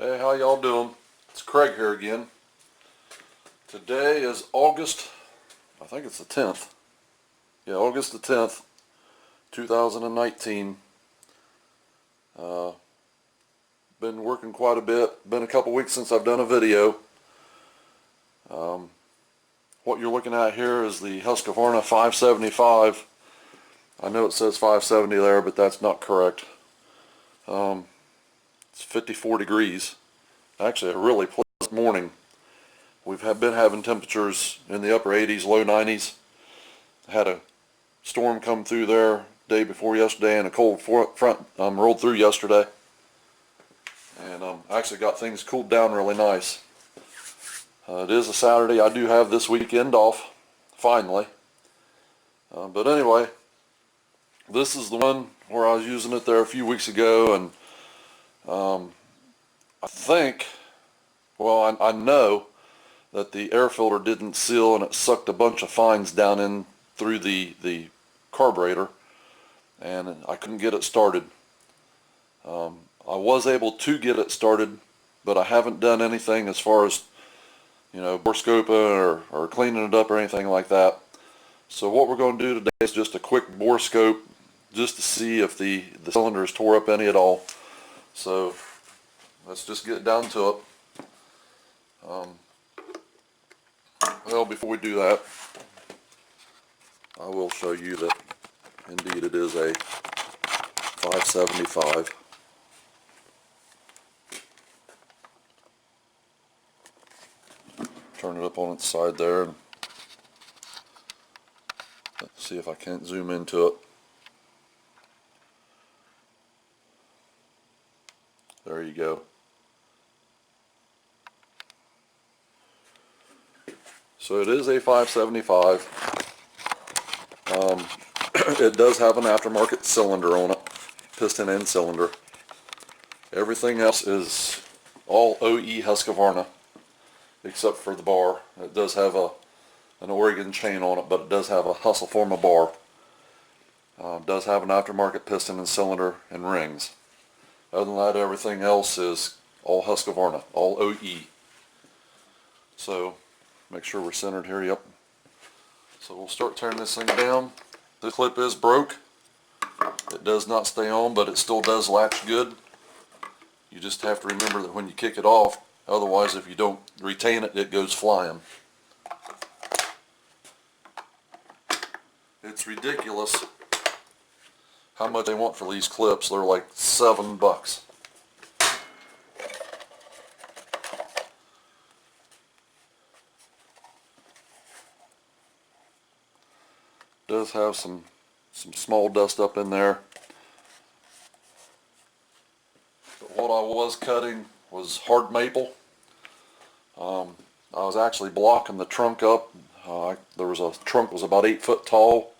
Hey, how y'all doing? It's Craig here again. Today is August, I think it's the 10th. Yeah, August the 10th, 2019. Been working quite a bit. Been a couple weeks since I've done a video. What you're looking at here is the Husqvarna 575. I know it says 570 there, but that's not correct. It's 54 degrees. Actually, a really pleasant morning. We've been having temperatures in the upper 80s, low 90s. Had a storm come through there day before yesterday, and a cold front rolled through yesterday. And actually got things cooled down really nice. It is a Saturday. I do have this weekend off, finally. But anyway, this is the one where I was using it there a few weeks ago, and I think, well, I know that the air filter didn't seal, and it sucked a bunch of fines down in through the carburetor, and I couldn't get it started. I was able to get it started, but I haven't done anything as far as, Borescoping or cleaning it up or anything like that. So what we're going to do today is just a quick Borescope, just to see if the cylinders tore up any at all. So let's just get down to it. Well, before we do that, I will show you that indeed it is a 575. Turn it up on its side there and let's see if I can't zoom into it. There you go. So it is a 575. It does have an aftermarket cylinder on it, piston and cylinder. Everything else is all OE Husqvarna, except for the bar. It does have an Oregon chain on it, but it does have a Husqvarna bar. It does have an aftermarket piston and cylinder and rings. Other than that, everything else is all Husqvarna, all OE. So make sure we're centered here. Yep. So we'll start tearing this thing down. The clip is broke. It does not stay on, but it still does latch good. You just have to remember that when you kick it off, otherwise if you don't retain it, it goes flying. It's ridiculous how much they want for these clips. They're like $7. Does have some small dust up in there. But what I was cutting was hard maple. I was actually blocking the trunk up. The trunk was about 8 foot tall,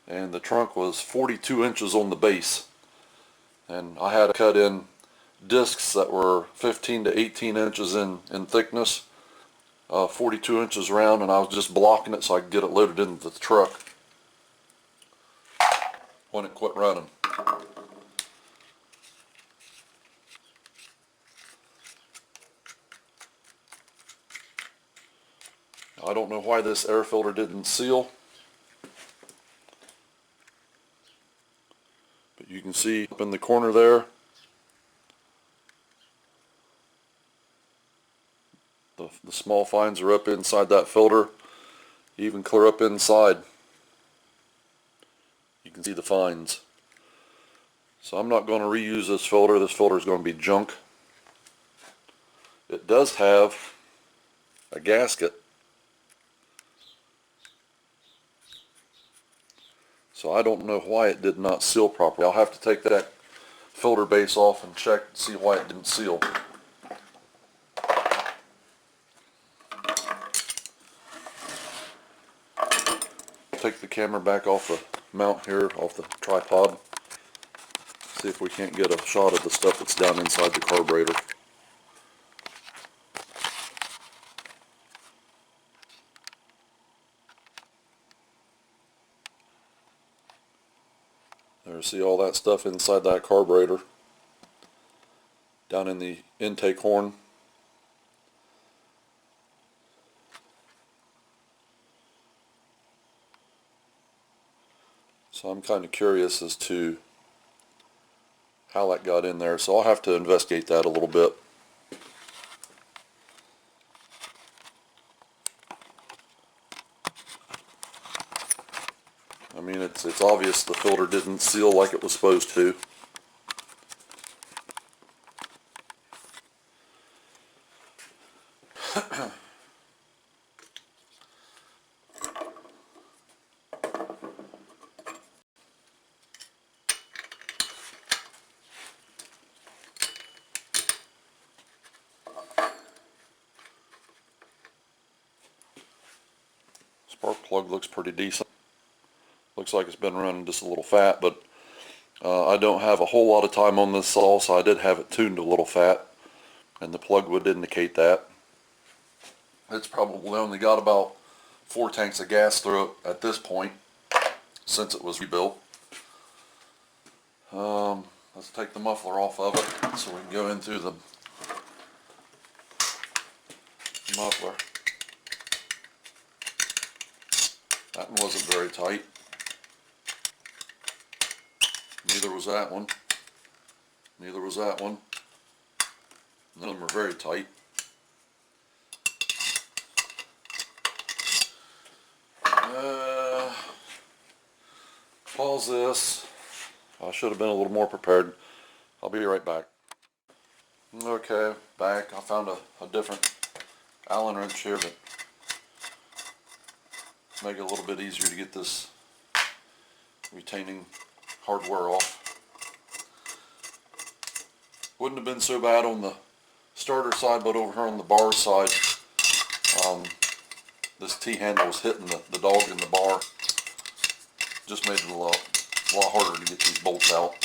and the trunk was 42 inches on the base. And I had to cut in discs that were 15 to 18 inches in thickness, 42 inches round, and I was just blocking it so I could get it loaded into the truck when it quit running. I don't know why this air filter didn't seal, but you can see up in the corner there, the small fines are up inside that filter, even clear up inside. You can see the fines. So I'm not going to reuse this filter. This filter is going to be junk. It does have a gasket. So I don't know why it did not seal properly. I'll have to take that filter base off and check to see why it didn't seal. Take the camera back off the mount here, off the tripod. See if we can't get a shot of the stuff that's down inside the carburetor. There, see all that stuff inside that carburetor? down in the intake horn. So I'm kind of curious as to how that got in there, so I'll have to investigate that a little bit. I mean, it's obvious the filter didn't seal like it was supposed to. Spark plug looks pretty decent. Looks like it's been running just a little fat, but I don't have a whole lot of time on this saw, so I did have it tuned a little fat, and the plug would indicate that. It's probably only got about 4 tanks of gas through it at this point, since it was rebuilt. Let's take the muffler off of it so we can go into the muffler. That one wasn't very tight. Neither was that one. Neither was that one. None of them are very tight. Pause this. I should have been a little more prepared. I'll be right back. Okay, back. I found a different Allen wrench here that make it a little bit easier to get this retaining hardware off. Wouldn't have been so bad on the starter side, but over here on the bar side, this T-handle was hitting the dog in the bar. Just made it a lot harder to get these bolts out.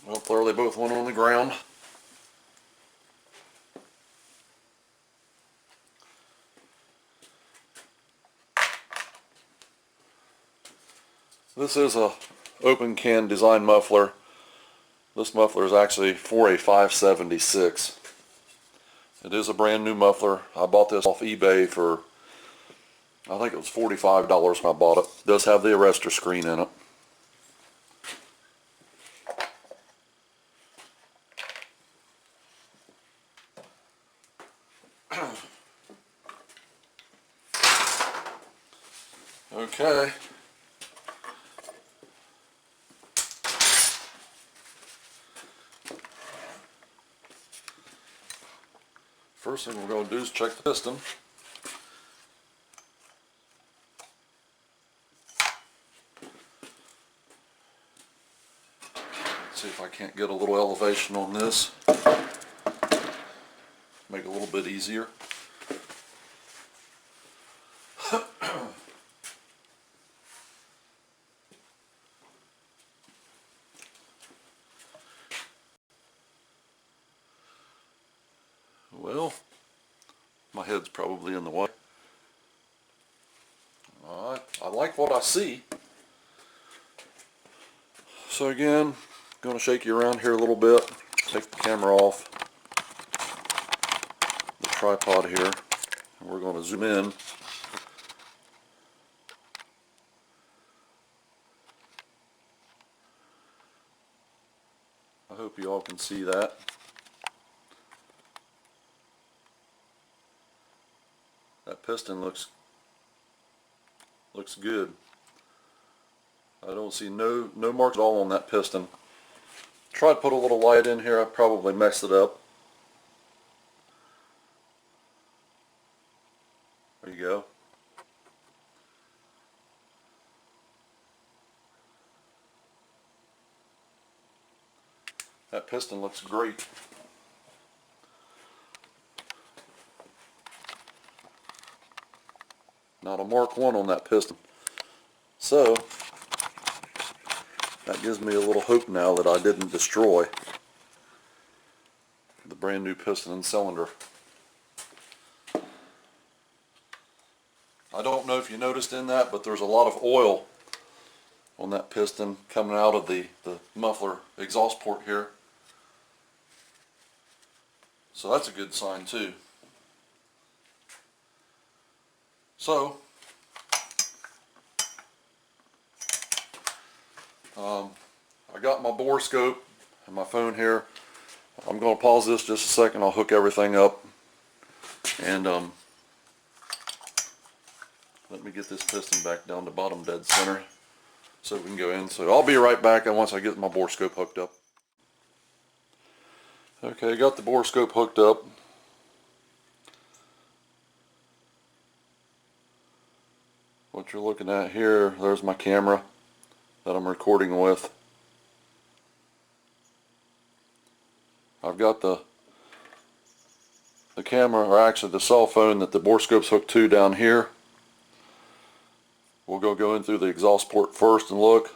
Well, there they both went on the ground. This is a open can design muffler. This muffler is actually for a 576. It is a brand new muffler. I bought this off eBay for, I think it was $45 when I bought it. It does have the arrestor screen in it. Okay. First thing we're going to do is check the piston. Let's see if I can't get a little elevation on this. Make it a little bit easier. Well, my head's probably in the way. Alright, I like what I see. So again, going to shake you around here a little bit. Take the camera off the tripod here. And we're going to zoom in. I hope you all can see that. That piston looks good. I don't see no marks at all on that piston. Try to put a little light in here. I probably messed it up. There you go. That piston looks great. Not a Mark 1 on that piston. So, that gives me a little hope now that I didn't destroy the brand new piston and cylinder. I don't know if you noticed in that, but there's a lot of oil on that piston coming out of the muffler exhaust port here. So that's a good sign too. So, I got my Borescope and my phone here. I'm going to pause this just a second. I'll hook everything up and let me get this piston back down to bottom dead center so we can go in. So I'll be right back once I get my Borescope hooked up. Okay, got the Borescope hooked up. What you're looking at here, there's my camera that I'm recording with. I've got the camera, or actually the cell phone that the Borescope's hooked to down here. We'll go in through the exhaust port first and look.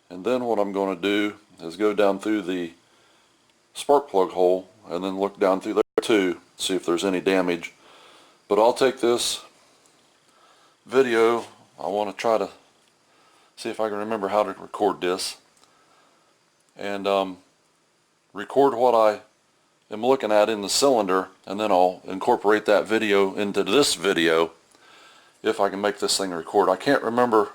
And then what I'm going to do is go down through the spark plug hole and then look down through there too, see if there's any damage. But I'll take this video. I want to try to see if I can remember how to record this. And record what I am looking at in the cylinder, and then I'll incorporate that video into this video if I can make this thing record. I can't remember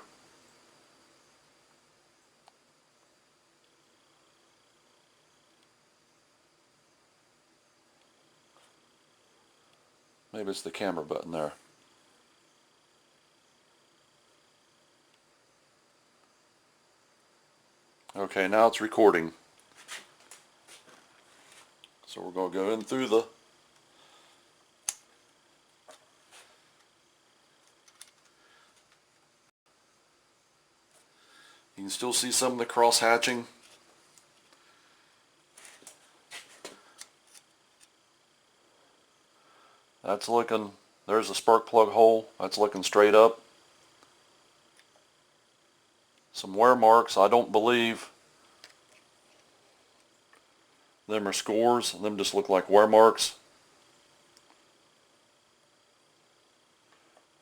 maybe it's the camera button there. Okay, now it's recording. So we're going to go in through the you can still see some of the cross hatching. That's looking, there's a spark plug hole, that's looking straight up. Some wear marks, I don't believe them are scores, them just look like wear marks.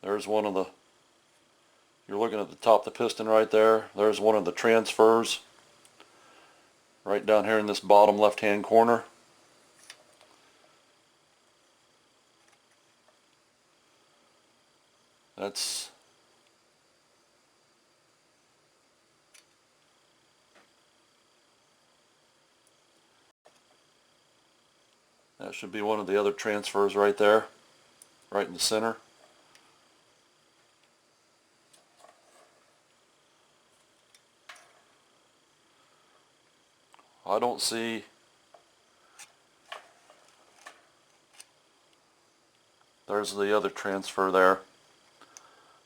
There's one of the, you're looking at the top of the piston right there, there's one of the transfers right down here in this bottom left hand corner. That should be one of the other transfers right there, right in the center. I don't see there's the other transfer there.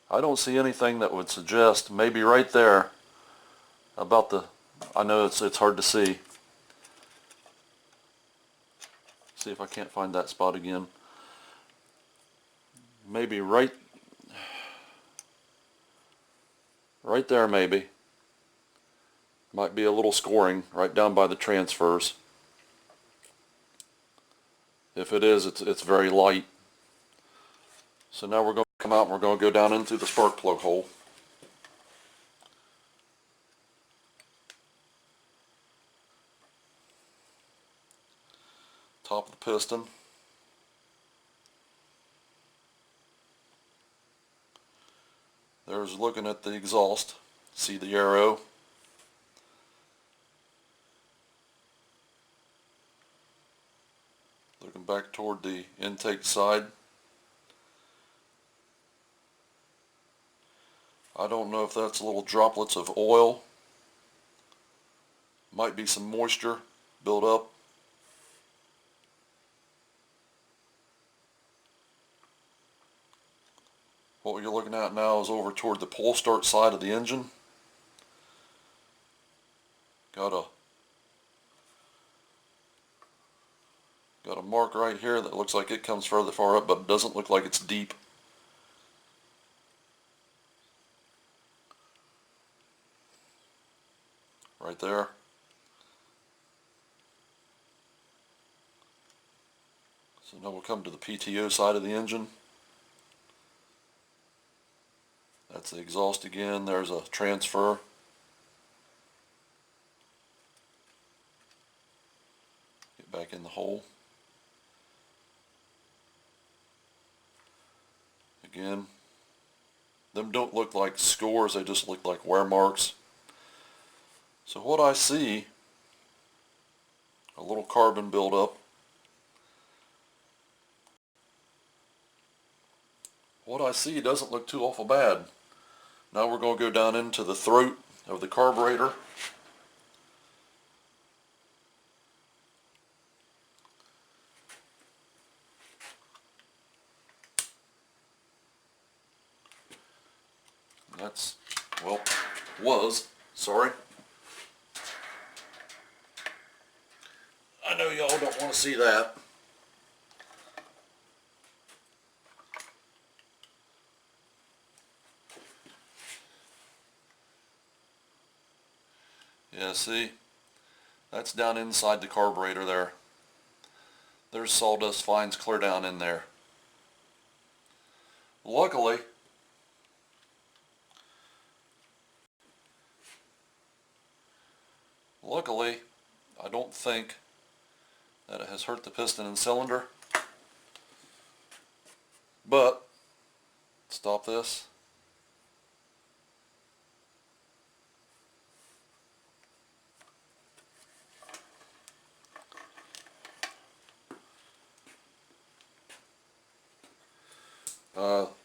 I don't see anything that would suggest, maybe right there about the, I know it's hard to see. See if I can't find that spot again. Maybe right there maybe. Might be a little scoring right down by the transfers. If it is, it's very light. So now we're going to come out and we're going to go down into the spark plug hole. Top of the piston. There's looking at the exhaust. See the arrow. Looking back toward the intake side. I don't know if that's little droplets of oil. Might be some moisture built up. What you're looking at now is over toward the pull start side of the engine. Got a mark right here that looks like it comes further far up, but it doesn't look like it's deep. Right there. So now we'll come to the PTO side of the engine. That's the exhaust again. There's a transfer. Get back in the hole. Again, them don't look like scores, they just look like wear marks. So what I see, a little carbon buildup. What I see doesn't look too awful bad. Now we're going to go down into the throat of the carburetor. That's, well, sorry. I know y'all don't want to see that. Yeah, see? That's down inside the carburetor there. There's sawdust fines clear down in there. Luckily, I don't think that it has hurt the piston and cylinder. But, stop this.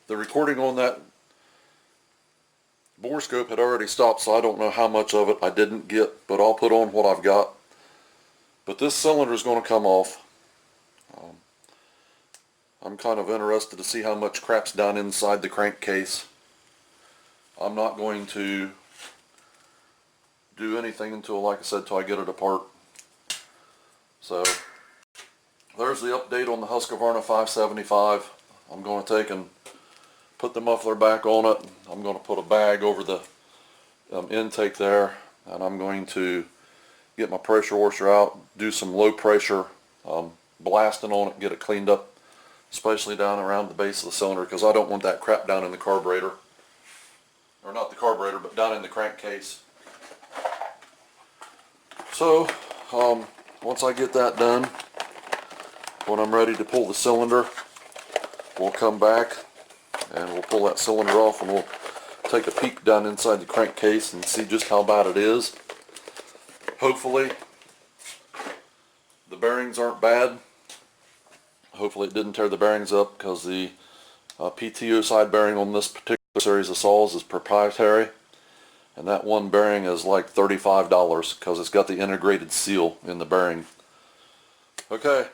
The recording on that Borescope had already stopped, so I don't know how much of it I didn't get, but I'll put on what I've got. But this cylinder is going to come off. I'm kind of interested to see how much crap's down inside the crankcase. I'm not going to do anything until, like I said, till I get it apart. So there's the update on the Husqvarna 575. I'm going to take and put the muffler back on it. I'm going to put a bag over the intake there, and I'm going to get my pressure washer out, do some low pressure blasting on it, get it cleaned up, especially down around the base of the cylinder, because I don't want that crap down in the carburetor. Or not the carburetor, but down in the crankcase. So, once I get that done, when I'm ready to pull the cylinder, we'll come back and we'll pull that cylinder off, and we'll take a peek down inside the crankcase and see just how bad it is. Hopefully the bearings aren't bad. Hopefully it didn't tear the bearings up, because the PTO side bearing on this particular series of saws is proprietary, and that one bearing is like $35 because it's got the integrated seal in the bearing. Okay.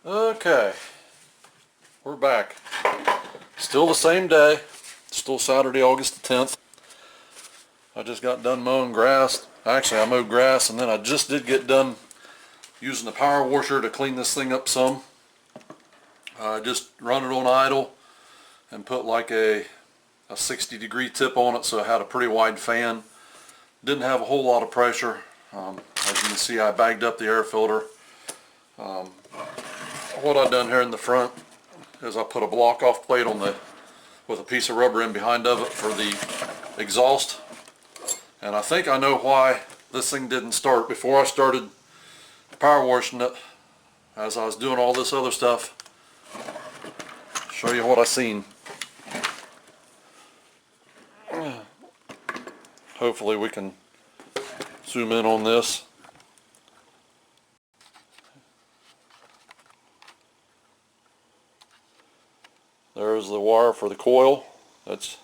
Okay, we're back. Still the same day, still Saturday, August the 10th. I just got done mowing grass. Actually, I mowed grass and then I just did get done using the power washer to clean this thing up some. I just run it on idle and put like a 60-degree tip on it, so it had a pretty wide fan. Didn't have a whole lot of pressure. As you can see, I bagged up the air filter. What I've done here in the front is I put a block off plate on with a piece of rubber in behind of it for the exhaust. And I think I know why this thing didn't start. Before I started power washing it, as I was doing all this other stuff, show you what I seen. Hopefully we can zoom in on this. There's the wire for the coil. It's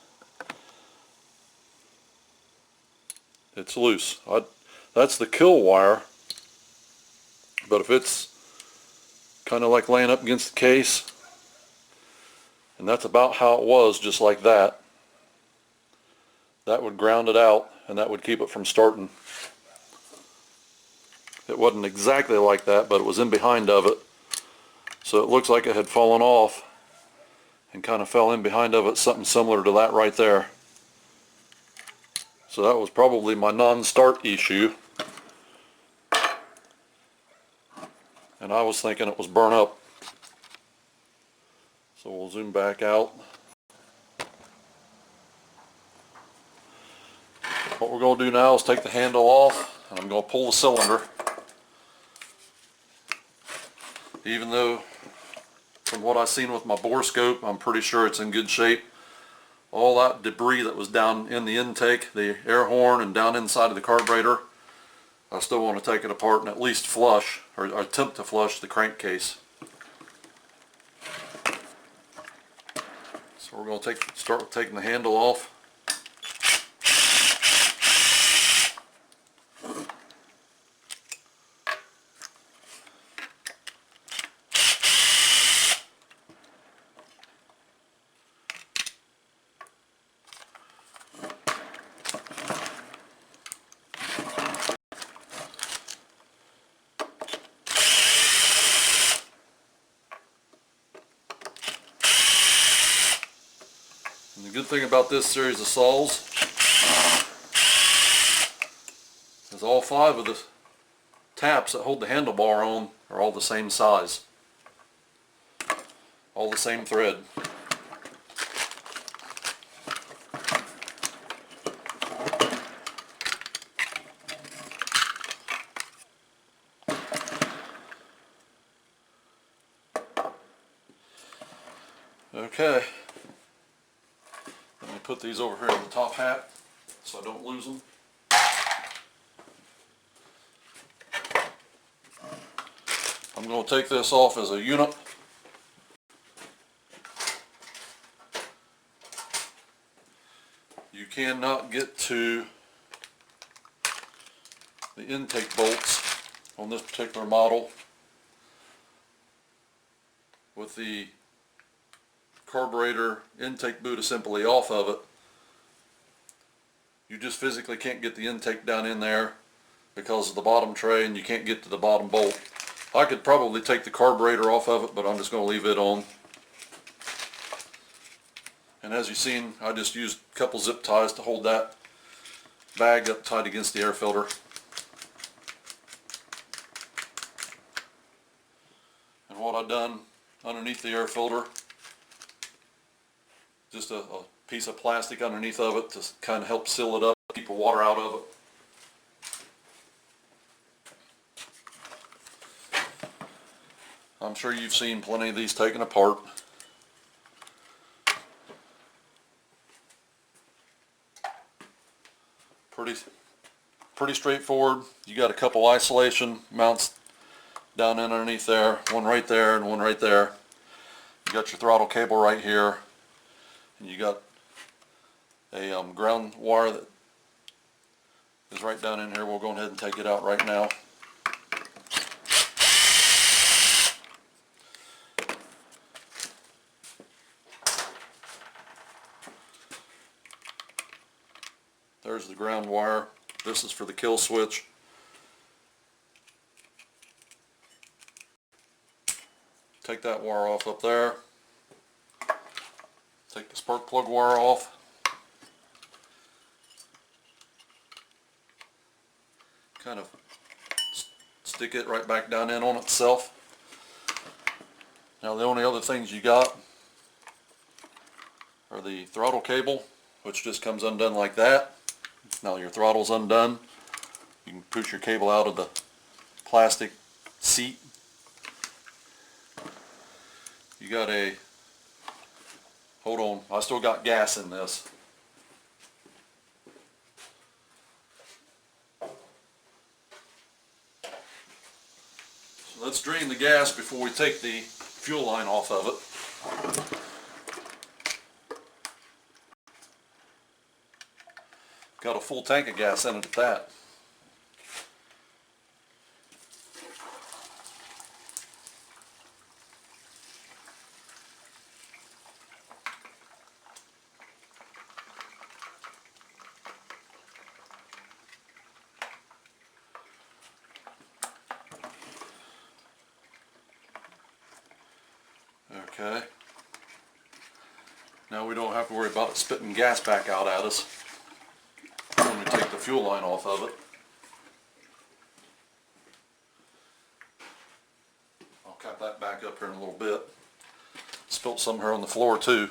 loose. That's the kill wire, but if it's kind of like laying up against the case, and that's about how it was, just like that, that would ground it out and that would keep it from starting. It wasn't exactly like that, but it was in behind of it, so it looks like it had fallen off and kind of fell in behind of it, something similar to that right there. So that was probably my non-start issue, and I was thinking it was burnt up. So we'll zoom back out. What we're going to do now is take the handle off, and I'm going to pull the cylinder. Even though, from what I've seen with my Borescope, I'm pretty sure it's in good shape. All that debris that was down in the intake, the air horn, and down inside of the carburetor, I still want to take it apart and at least flush, or attempt to flush, the crankcase. So we're going to start with taking the handle off. And the good thing about this series of saws is all 5 of the taps that hold the handlebar on are all the same size. All the same thread. Okay. Let me put these over here in the top hat so I don't lose them. I'm going to take this off as a unit. You cannot get to the intake bolts on this particular model with the carburetor intake boot assembly off of it. You just physically can't get the intake down in there because of the bottom tray, and you can't get to the bottom bolt. I could probably take the carburetor off of it, but I'm just going to leave it on. And as you've seen, I just used a couple zip ties to hold that bag up tight against the air filter. And what I've done underneath the air filter, just a piece of plastic underneath of it to kind of help seal it up, keep the water out of it. I'm sure you've seen plenty of these taken apart. Pretty straightforward. You got a couple isolation mounts down in underneath there, one right there and one right there. You got your throttle cable right here, and you got a ground wire that is right down in here. We'll go ahead and take it out right now. There's the ground wire. This is for the kill switch. Take that wire off up there. Take the spark plug wire off. Kind of stick it right back down in on itself. Now the only other things you got are the throttle cable, which just comes undone like that. Now your throttle's undone. You can push your cable out of the plastic seat. You got a, hold on, I still got gas in this. So let's drain the gas before we take the fuel line off of it. Got a full tank of gas in it at that. Okay. Now we don't have to worry about it spitting gas back out at us when we take the fuel line off of it. I'll cap that back up here in a little bit. Spilt some here on the floor too.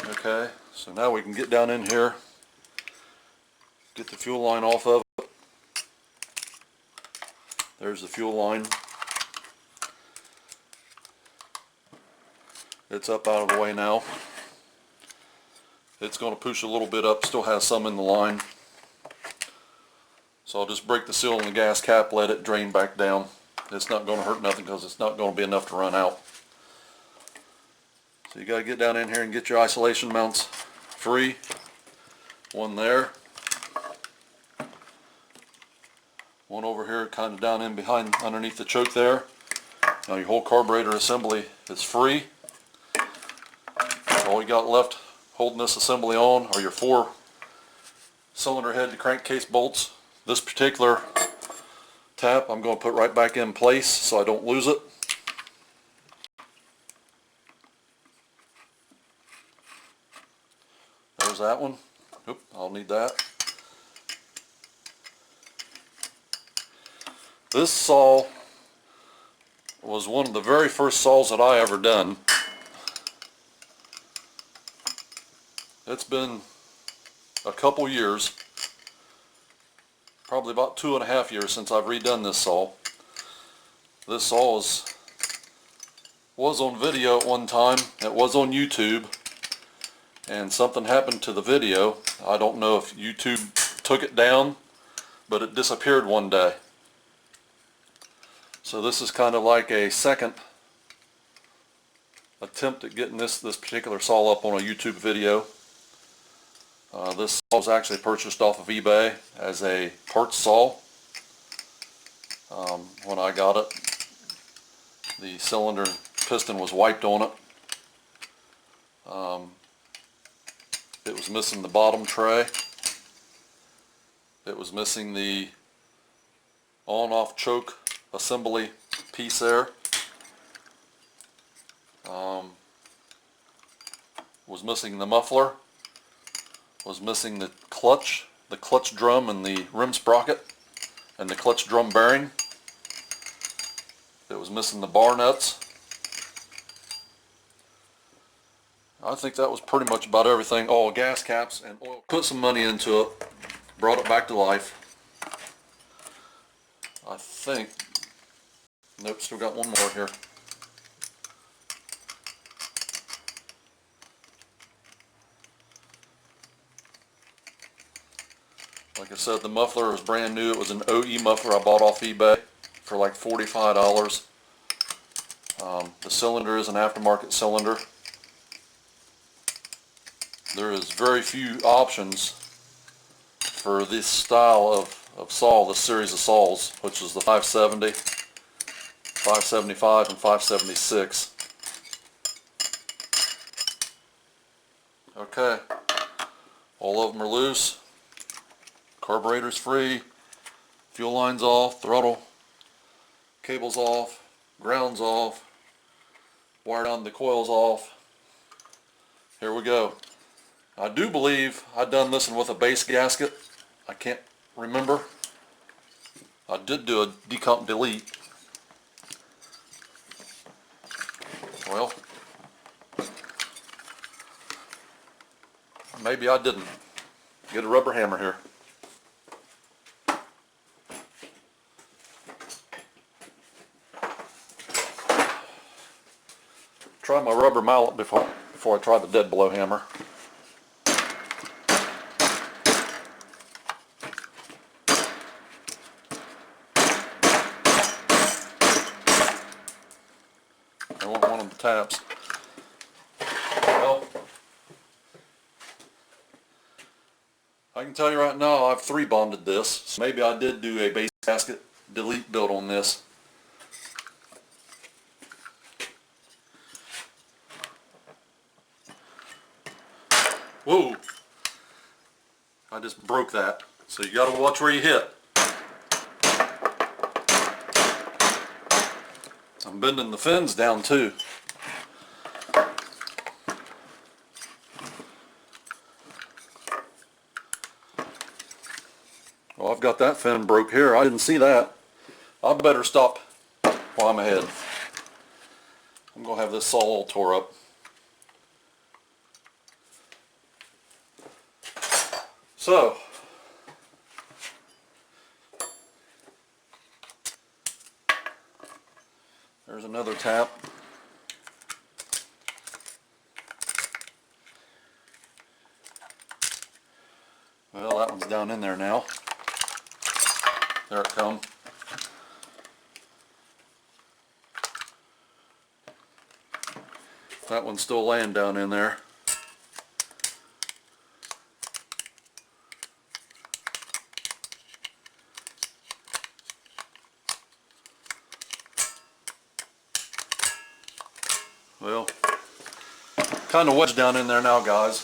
Okay, so now we can get down in here, get the fuel line off of it. There's the fuel line. It's up out of the way now. It's going to push a little bit up, still has some in the line. So I'll just break the seal on the gas cap, let it drain back down. It's not going to hurt nothing because it's not going to be enough to run out. So you got to get down in here and get your isolation mounts free. One there. One over here kind of down in behind underneath the choke there. Now your whole carburetor assembly is free. All you got left holding this assembly on are your 4 cylinder head to crankcase bolts. This particular tap I'm going to put right back in place so I don't lose it. There's that one. Oop, I'll need that. This saw was one of the very first saws that I ever done. It's been a couple years, probably about 2.5 years since I've redone this saw. This saw was on video at one time. It was on YouTube, and something happened to the video. I don't know if YouTube took it down, but it disappeared one day. So this is kind of like a second attempt at getting this particular saw up on a YouTube video. This saw was actually purchased off of eBay as a parts saw. When I got it, the cylinder piston was wiped on it. It was missing the bottom tray. It was missing the on-off choke assembly piece there. Was missing the muffler. Was missing the clutch drum and the rim sprocket and the clutch drum bearing. It was missing the bar nuts. I think that was pretty much about everything. Oh, gas caps and oil. Put some money into it, brought it back to life. I think, nope, still got one more here. Like I said, the muffler was brand new. It was an OE muffler I bought off eBay for like $45. The cylinder is an aftermarket cylinder. There is very few options for this style of saw, this series of saws, which is the 570, 575, and 576. Okay, All of them are loose. Carburetor's free. Fuel line's off. Throttle cable's off. Ground's off. Wired on the coil's off. Here we go. I do believe I done this one with a base gasket. I can't remember. I did do a decomp delete. Well, maybe I didn't. Get a rubber hammer here. Try my rubber mallet before I try the dead blow hammer. I want one of the taps. Well, I can tell you right now I've 3 bonded this. So maybe I did do a base gasket delete build on this. Whoa! I just broke that. So you gotta watch where you hit. I'm bending the fins down too. Well, I've got that fin broke here. I didn't see that. I better stop while I'm ahead. I'm gonna have this saw all tore up. So, there's another tap. Well, that one's down in there now. There it comes. That one's still laying down in there. Well, kind of wedged down in there now, guys.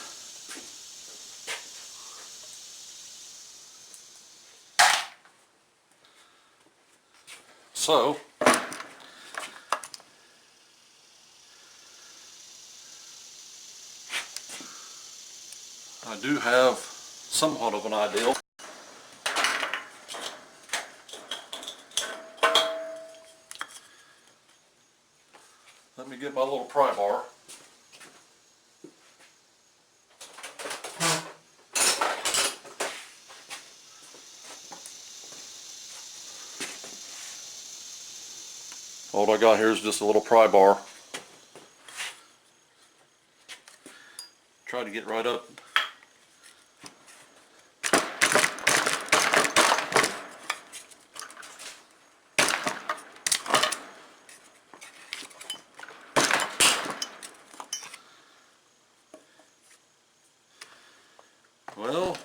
So, I do have somewhat of an idea. Let me get my little pry bar. All I got here is just a little pry bar. Try to get right up. Well,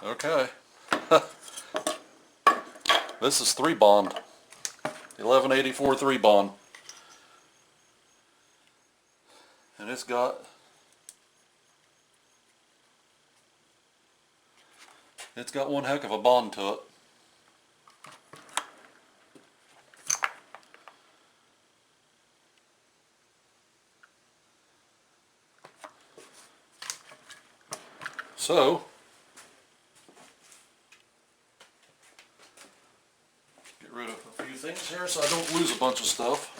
okay. This is 3 bond. 1184 3 bond. And it's got one heck of a bond to it. So, get rid of a few things here so I don't lose a bunch of stuff.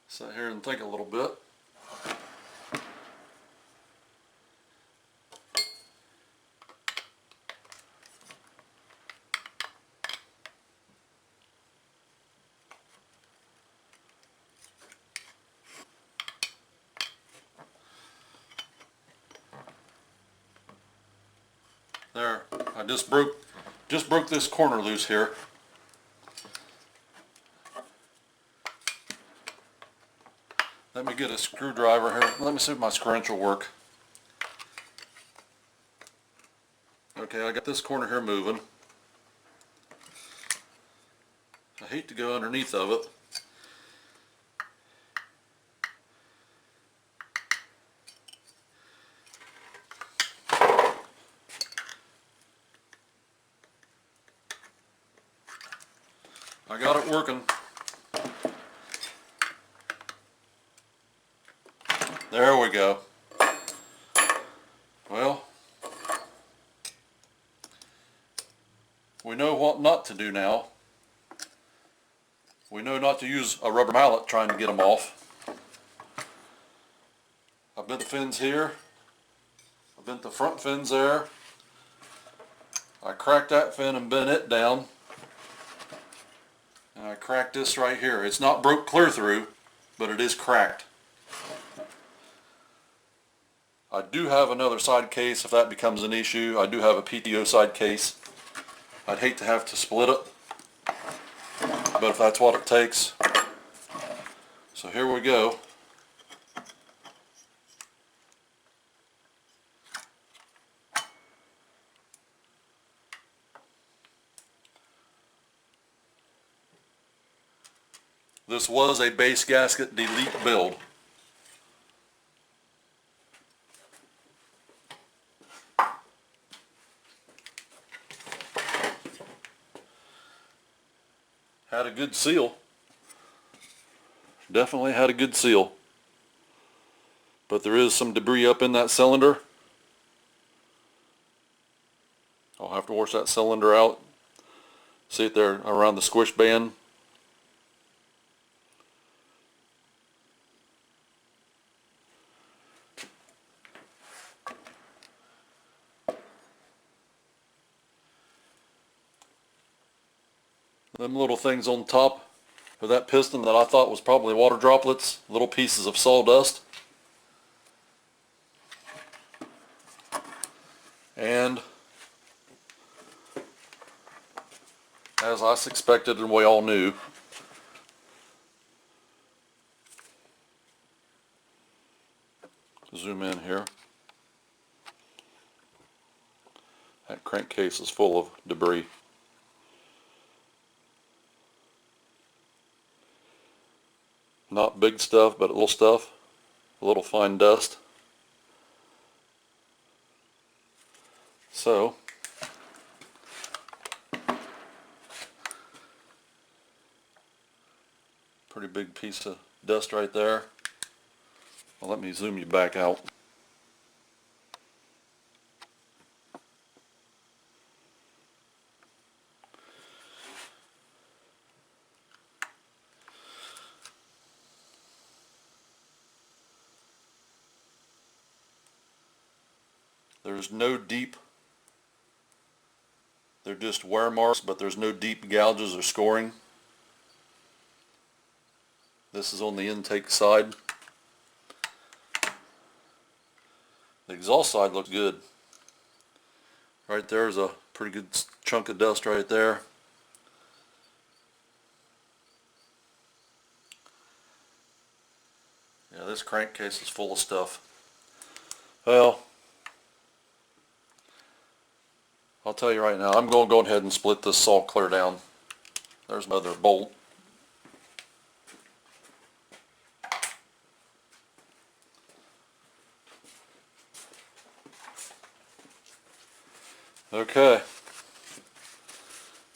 Sit here and think a little bit. There, I just broke this corner loose here. Let me get a screwdriver here. Let me see if my screw wrench will work. Okay, I got this corner here moving. I hate to go underneath of it. I got it working. There we go. Well, we know what not to do now. We know not to use a rubber mallet trying to get them off. I bent the fins here. I bent the front fins there. I cracked that fin and bent it down. And I cracked this right here. It's not broke clear through, but it is cracked. I do have another side case if that becomes an issue. I do have a PTO side case. I'd hate to have to split it, but if that's what it takes. So here we go. This was a base gasket delete build. Had a good seal. Definitely had a good seal. But there is some debris up in that cylinder. I'll have to wash that cylinder out. See it there around the squish band. Them little things on top of that piston that I thought was probably water droplets, little pieces of sawdust. And as I suspected and we all knew, zoom in here, that crankcase is full of debris. Not big stuff, but little stuff, a little fine dust. So, pretty big piece of dust right there. Well, let me zoom you back out. There's no deep, they're just wear marks, but there's no deep gouges or scoring. This is on the intake side. The exhaust side looks good. Right there's a pretty good chunk of dust right there. Yeah, this crankcase is full of stuff. Well, I'll tell you right now, I'm going to go ahead and split this saw clear down. There's my other bolt. Okay.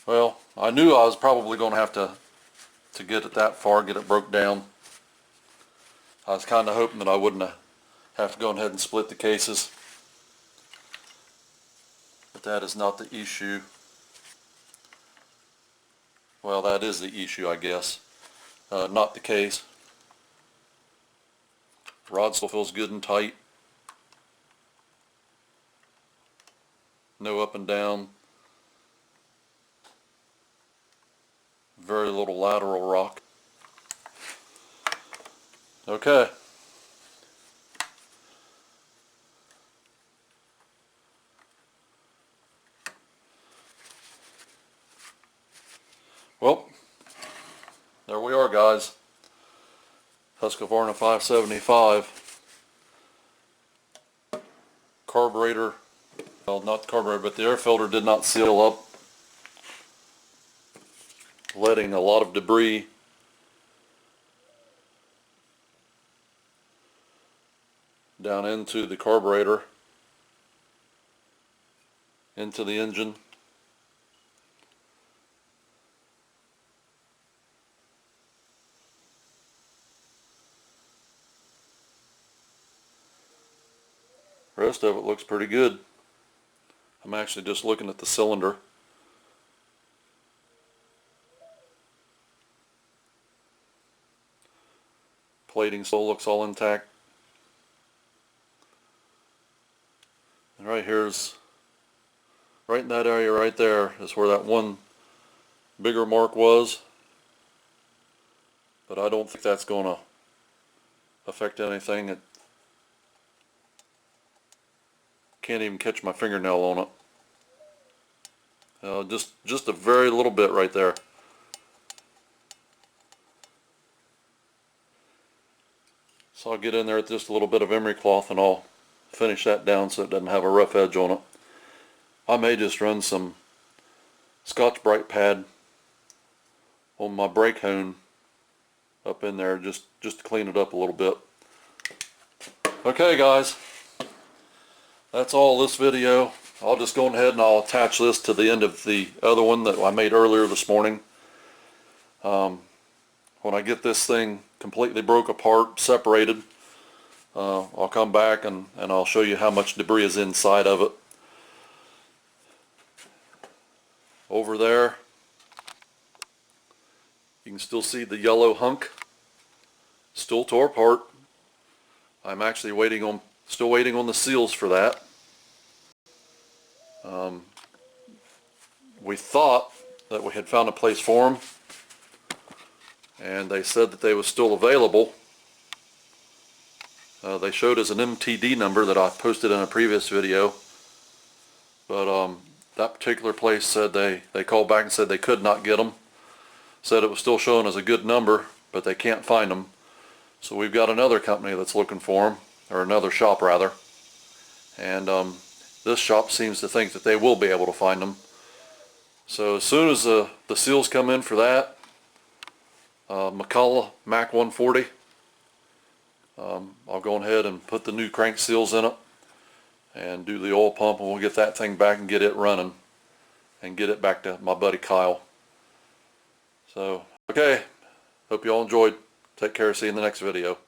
Well, I knew I was probably going to have to get it that far, get it broke down. I was kind of hoping that I wouldn't have to go ahead and split the cases. But that is not the issue. Well, that is the issue, I guess. Not the case. Rod still feels good and tight. No up and down. Very little lateral rock. Okay. Well, there we are, guys. Husqvarna 575 carburetor, well, not the carburetor, but the air filter did not seal up, letting a lot of debris down into the carburetor, into the engine. Rest of it looks pretty good. I'm actually just looking at the cylinder. Plating still looks all intact. And right here's, right in that area right there is where that one bigger mark was. But I don't think that's going to affect anything. It can't even catch my fingernail on it. Just a very little bit right there. So I'll get in there with just a little bit of emery cloth and I'll finish that down so it doesn't have a rough edge on it. I may just run some Scotch-Brite pad on my brake hone up in there just to clean it up a little bit. Okay guys, that's all this video. I'll just go ahead and I'll attach this to the end of the other one that I made earlier this morning. When I get this thing completely broke apart, separated, I'll come back and I'll show you how much debris is inside of it. Over there, you can still see the yellow hunk, still tore apart. I'm actually still waiting on the seals for that. We thought that we had found a place for them, and they said that they were still available. They showed us an MTD number that I posted in a previous video, but that particular place said they called back and said they could not get them. Said it was still showing as a good number, but they can't find them. So we've got another company that's looking for them, or another shop rather, and this shop seems to think that they will be able to find them. So as soon as the seals come in for that, McCullough Mac 140, I'll go ahead and put the new crank seals in it and do the oil pump, and we'll get that thing back and get it running and get it back to my buddy Kyle. So, okay, hope you all enjoyed. Take care, see you in the next video.